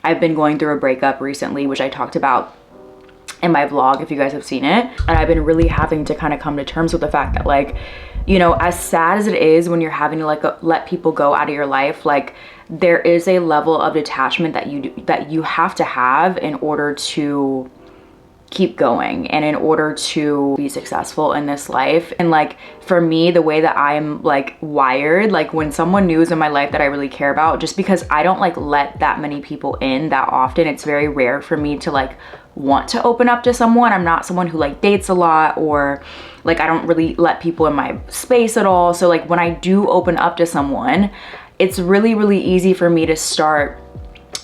I've been going through a breakup recently, which I talked about in my vlog if you guys have seen it. And I've been really having to kind of come to terms with the fact that, like, you know, as sad as it is when you're having to like let people go out of your life, like there is a level of detachment that you have to have in order to keep going and in order to be successful in this life. And like for me, the way that I'm like wired, like when someone new is in my life that I really care about, just because I don't like let that many people in that often, it's very rare for me to like want to open up to someone. I'm not someone who like dates a lot, or like I don't really let people in my space at all. So like when I do open up to someone, it's really, really easy for me to start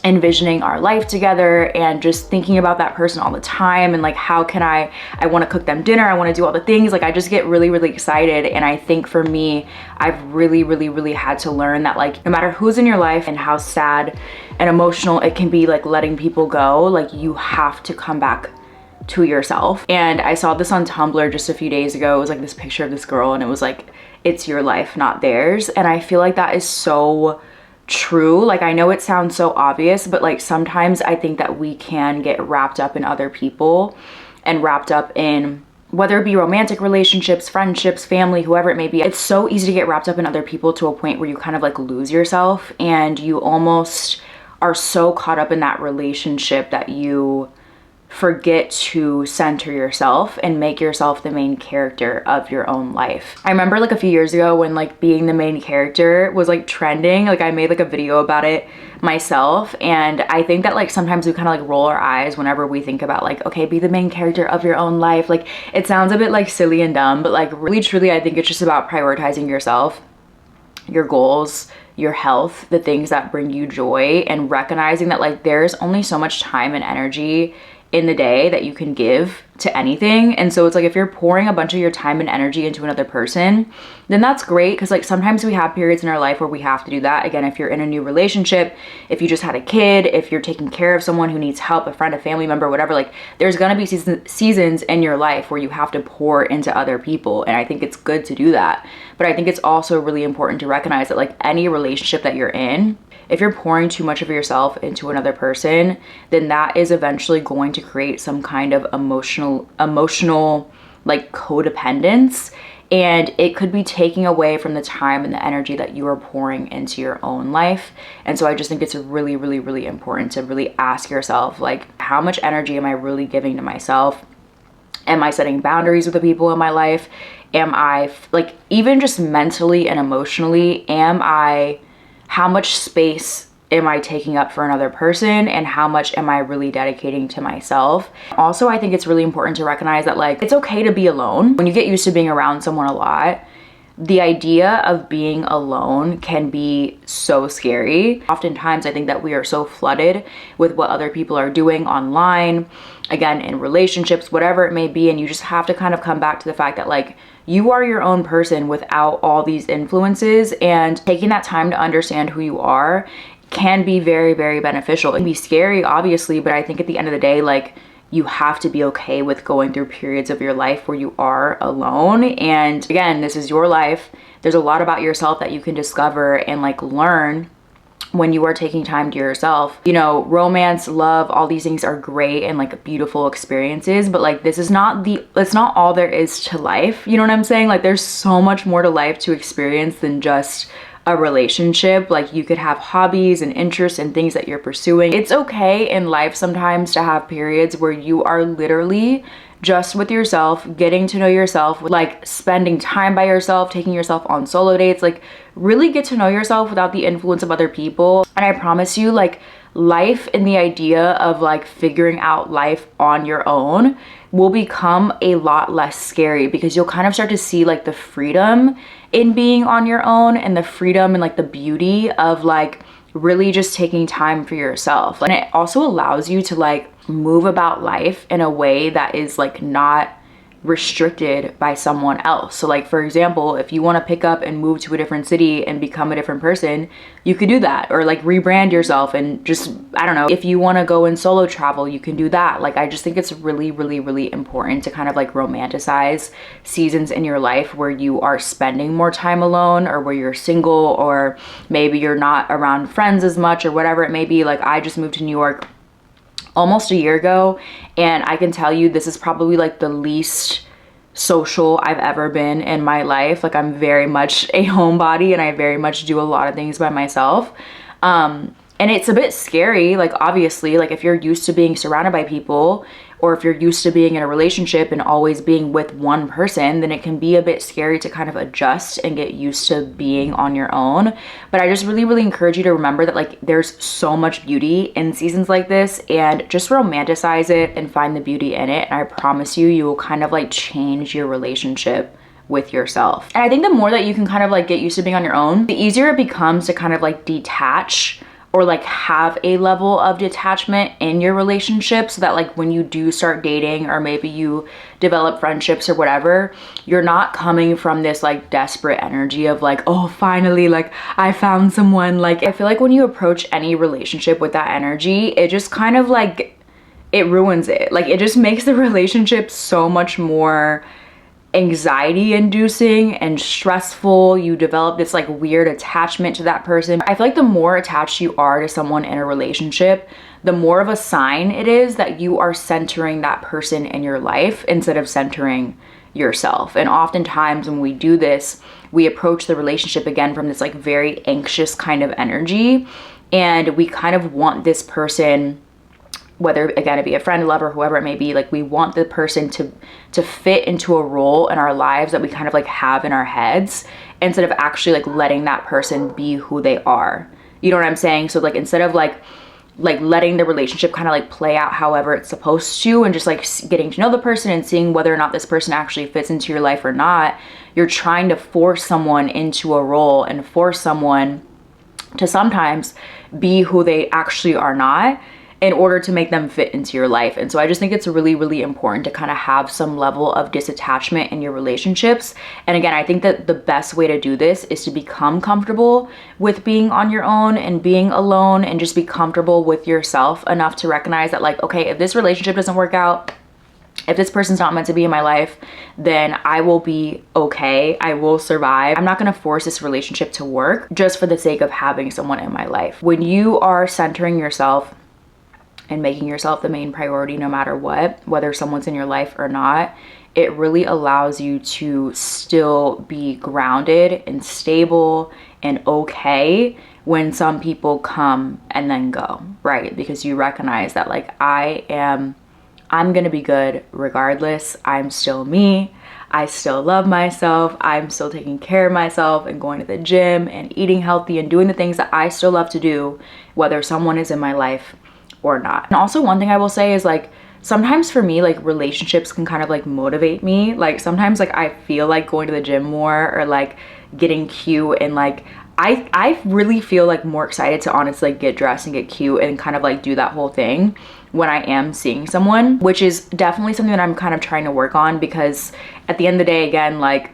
envisioning our life together and just thinking about that person all the time, and like how can I want to cook them dinner, I want to do all the things, like I just get really, really excited. And I think for me, I've really, really, really had to learn that like no matter who's in your life and how sad and emotional it can be, like letting people go, like you have to come back to yourself. And I saw this on Tumblr just a few days ago. It was like this picture of this girl and it was like, it's your life, not theirs. And I feel like that is so true. Like I know it sounds so obvious, but like sometimes I think that we can get wrapped up in other people and wrapped up in whether it be romantic relationships, friendships, family, whoever it may be. It's so easy to get wrapped up in other people to a point where you kind of like lose yourself, and you almost are so caught up in that relationship that you forget to center yourself and make yourself the main character of your own life. I remember like a few years ago when like being the main character was like trending, like I made like a video about it myself. And I think that like sometimes we kind of like roll our eyes whenever we think about like, okay, be the main character of your own life. Like it sounds a bit like silly and dumb, but like really truly I think it's just about prioritizing yourself, your goals, your health, the things that bring you joy, and recognizing that like there's only so much time and energy in the day that you can give to anything. And so it's like if you're pouring a bunch of your time and energy into another person, then that's great, because like sometimes we have periods in our life where we have to do that. Again, if you're in a new relationship, if you just had a kid, if you're taking care of someone who needs help, a friend, a family member, whatever, like there's gonna be seasons in your life where you have to pour into other people. And I think it's good to do that. But I think it's also really important to recognize that like any relationship that you're in, if you're pouring too much of yourself into another person, then that is eventually going to create some kind of emotional like codependence, and it could be taking away from the time and the energy that you are pouring into your own life. And so I just think it's really, really, really important to really ask yourself, like, how much energy am I really giving to myself? Am I setting boundaries with the people in my life? Am I like, even just mentally and emotionally, how much space am I taking up for another person, and how much am I really dedicating to myself? Also, I think it's really important to recognize that like it's okay to be alone. When you get used to being around someone a lot, the idea of being alone can be so scary. Oftentimes, I think that we are so flooded with what other people are doing online, again, in relationships, whatever it may be, and you just have to kind of come back to the fact that like you are your own person without all these influences, and taking that time to understand who you are can be very, very beneficial. It can be scary, obviously, but I think at the end of the day, like you have to be okay with going through periods of your life where you are alone. And again, this is your life. There's a lot about yourself that you can discover and like learn when you are taking time to yourself. You know, romance, love, all these things are great and like beautiful experiences, but like this is not it's not all there is to life. You know what I'm saying? Like there's so much more to life to experience than just a relationship. Like you could have hobbies and interests and things that you're pursuing. It's okay in life sometimes to have periods where you are literally just with yourself, getting to know yourself, like spending time by yourself, taking yourself on solo dates, like really get to know yourself without the influence of other people. And I promise you, like life and the idea of like figuring out life on your own will become a lot less scary, because you'll kind of start to see like the freedom in being on your own, and the freedom and like the beauty of like really just taking time for yourself. And it also allows you to like move about life in a way that is like not restricted by someone else. So like, for example, if you want to pick up and move to a different city and become a different person, you could do that. Or like rebrand yourself and just, I don't know, if you want to go and solo travel, you can do that. Like, I just think it's really, really, really important to kind of like romanticize seasons in your life where you are spending more time alone, or where you're single, or maybe you're not around friends as much, or whatever it may be. Like, I just moved to New York almost a year ago, and I can tell you this is probably like the least social I've ever been in my life. Like, I'm very much a homebody, and I very much do a lot of things by myself. And it's a bit scary, like, obviously, like if you're used to being surrounded by people, or if you're used to being in a relationship and always being with one person, then it can be a bit scary to kind of adjust and get used to being on your own. But I just really, really encourage you to remember that like there's so much beauty in seasons like this, and just romanticize it and find the beauty in it. And I promise you, you will kind of like change your relationship with yourself. And I think the more that you can kind of like get used to being on your own, the easier it becomes to kind of like detach, or like have a level of detachment in your relationship, so that like when you do start dating, or maybe you develop friendships or whatever, you're not coming from this like desperate energy of like, oh, finally, like I found someone. Like, I feel like when you approach any relationship with that energy, it just kind of like, it ruins it. Like, it just makes the relationship so much more anxiety inducing and stressful. You develop this like weird attachment to that person. I feel like the more attached you are to someone in a relationship, the more of a sign it is that you are centering that person in your life instead of centering yourself. And oftentimes when we do this, we approach the relationship again from this like very anxious kind of energy, and we kind of want this person, whether again it be a friend, a lover, whoever it may be, like we want the person to fit into a role in our lives that we kind of like have in our heads, instead of actually like letting that person be who they are. You know what I'm saying? So like, instead of like letting the relationship kind of like play out however it's supposed to, and just like getting to know the person and seeing whether or not this person actually fits into your life or not, you're trying to force someone into a role and force someone to sometimes be who they actually are not, in order to make them fit into your life. And so I just think it's really, really important to kind of have some level of disattachment in your relationships. And again, I think that the best way to do this is to become comfortable with being on your own and being alone, and just be comfortable with yourself enough to recognize that like, okay, if this relationship doesn't work out, if this person's not meant to be in my life, then I will be okay. I will survive. I'm not gonna force this relationship to work just for the sake of having someone in my life. When you are centering yourself and making yourself the main priority no matter what, whether someone's in your life or not, it really allows you to still be grounded and stable and okay when some people come and then go, right? Because you recognize that like, I'm gonna be good regardless. I'm still me. I still love myself. I'm still taking care of myself and going to the gym and eating healthy and doing the things that I still love to do, whether someone is in my life or not. And also, one thing I will say is like, sometimes for me, like relationships can kind of like motivate me. Like sometimes like I feel like going to the gym more, or like getting cute, and like I really feel like more excited to honestly like get dressed and get cute and kind of like do that whole thing when I am seeing someone, which is definitely something that I'm kind of trying to work on, because at the end of the day, again, like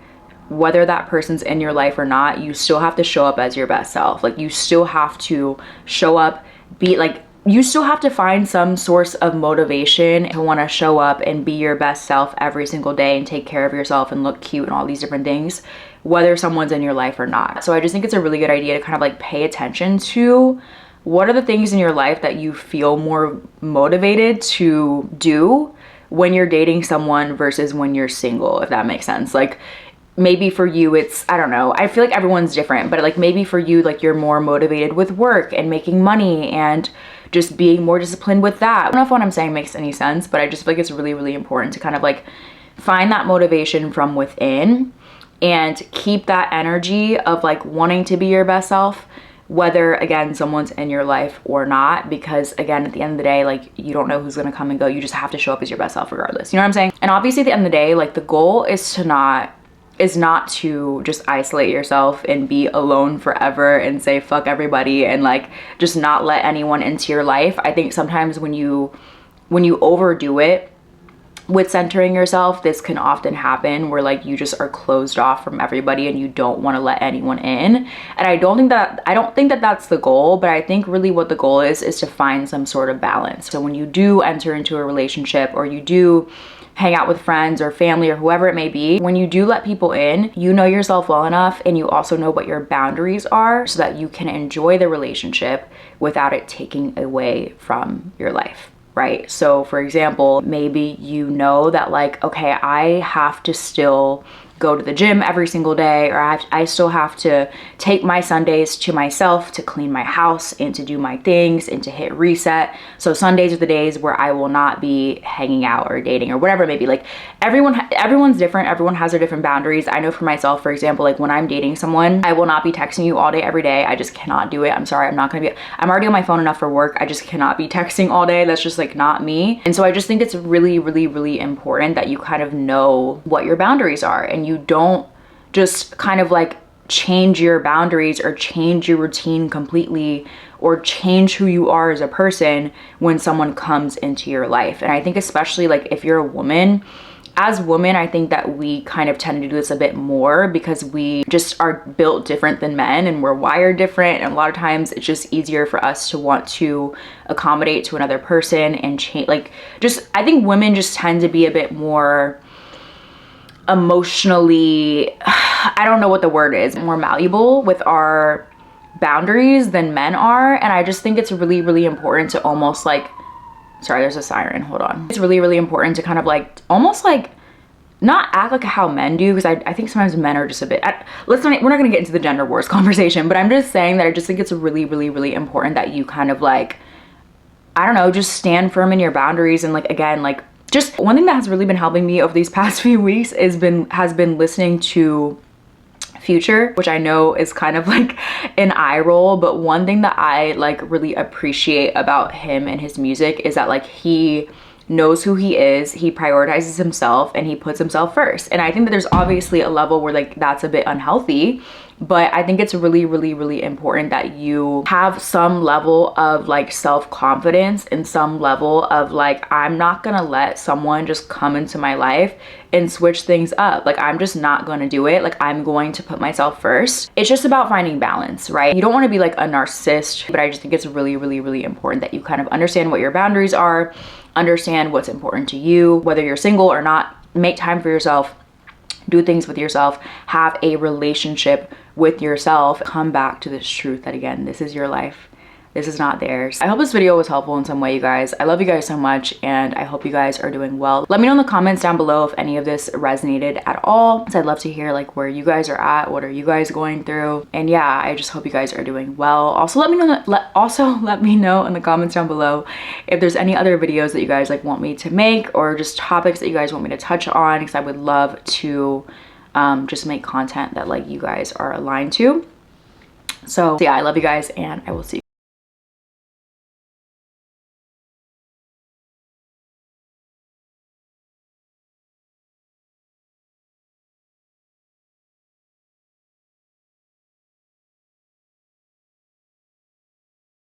whether that person's in your life or not, you still have to show up as your best self. Like you still have to show up, be like, you still have to find some source of motivation to want to show up and be your best self every single day and take care of yourself and look cute and all these different things, whether someone's in your life or not. So I just think it's a really good idea to kind of like pay attention to what are the things in your life that you feel more motivated to do when you're dating someone versus when you're single, if that makes sense. Like maybe for you it's, I don't know, I feel like everyone's different, but like maybe for you, like you're more motivated with work and making money and just being more disciplined with that. I don't know if what I'm saying makes any sense, but I just feel like it's really, really important to kind of like find that motivation from within and keep that energy of like wanting to be your best self, whether again someone's in your life or not, because again at the end of the day, like you don't know who's gonna come and go. You just have to show up as your best self regardless, you know what I'm saying? And obviously at the end of the day, like the goal is not to just isolate yourself and be alone forever and say fuck everybody and like just not let anyone into your life. I think sometimes when you overdo it with centering yourself, this can often happen where like you just are closed off from everybody and you don't want to let anyone in. And I don't think that that's the goal, but I think really what the goal is to find some sort of balance. So when you do enter into a relationship, or you do hang out with friends or family or whoever it may be, when you do let people in, you know yourself well enough and you also know what your boundaries are so that you can enjoy the relationship without it taking away from your life. Right? So for example, maybe you know that like, okay, I have to still go to the gym every single day, or I still have to take my Sundays to myself to clean my house and to do my things and to hit reset. So Sundays are the days where I will not be hanging out or dating or whatever it may be. Like everyone's different. Everyone has their different boundaries. I know for myself, for example, like when I'm dating someone, I will not be texting you all day, every day. I just cannot do it. I'm sorry. I'm already on my phone enough for work. I just cannot be texting all day. That's just like not me. And so I just think it's really, really, really important that you kind of know what your boundaries are, and you don't just kind of like change your boundaries or change your routine completely or change who you are as a person when someone comes into your life. And I think especially like if you're a woman, as women, I think that we kind of tend to do this a bit more because we just are built different than men and we're wired different. And a lot of times it's just easier for us to want to accommodate to another person and change. Like just, I think women just tend to be a bit more emotionally, I don't know what the word is, more malleable with our boundaries than men are. And I just think it's really, really important to almost like, sorry, there's a siren, hold on. It's really, really important to kind of like, almost like not act like how men do, because I think sometimes men are just a bit, we're not gonna get into the gender wars conversation, but I'm just saying that I just think it's really, really, really important that you kind of like, I don't know, just stand firm in your boundaries. And like, again, like just one thing that has really been helping me over these past few weeks has been listening to Future, which I know is kind of like an eye roll, but one thing that I like really appreciate about him and his music is that like he knows who he is, he prioritizes himself, and he puts himself first. And I think that there's obviously a level where like that's a bit unhealthy, but I think it's really, really, really important that you have some level of like self-confidence and some level of like, I'm not gonna let someone just come into my life and switch things up. Like I'm just not gonna do it. Like I'm going to put myself first. It's just about finding balance, right? You don't want to be like a narcissist, but I just think it's really, really, really important that you kind of understand what your boundaries are, understand what's important to you, whether you're single or not. Make time for yourself, do things with yourself, have a relationship with yourself. Come back to this truth that again, this is your life. This is not theirs. I hope this video was helpful in some way, you guys. I love you guys so much and I hope you guys are doing well. Let me know in the comments down below if any of this resonated at all. So I'd love to hear like where you guys are at, what are you guys going through? And yeah, I just hope you guys are doing well. Also let me know in the comments down below if there's any other videos that you guys like want me to make, or just topics that you guys want me to touch on, because I would love to just make content that like you guys are aligned to. So yeah, I love you guys and I will see you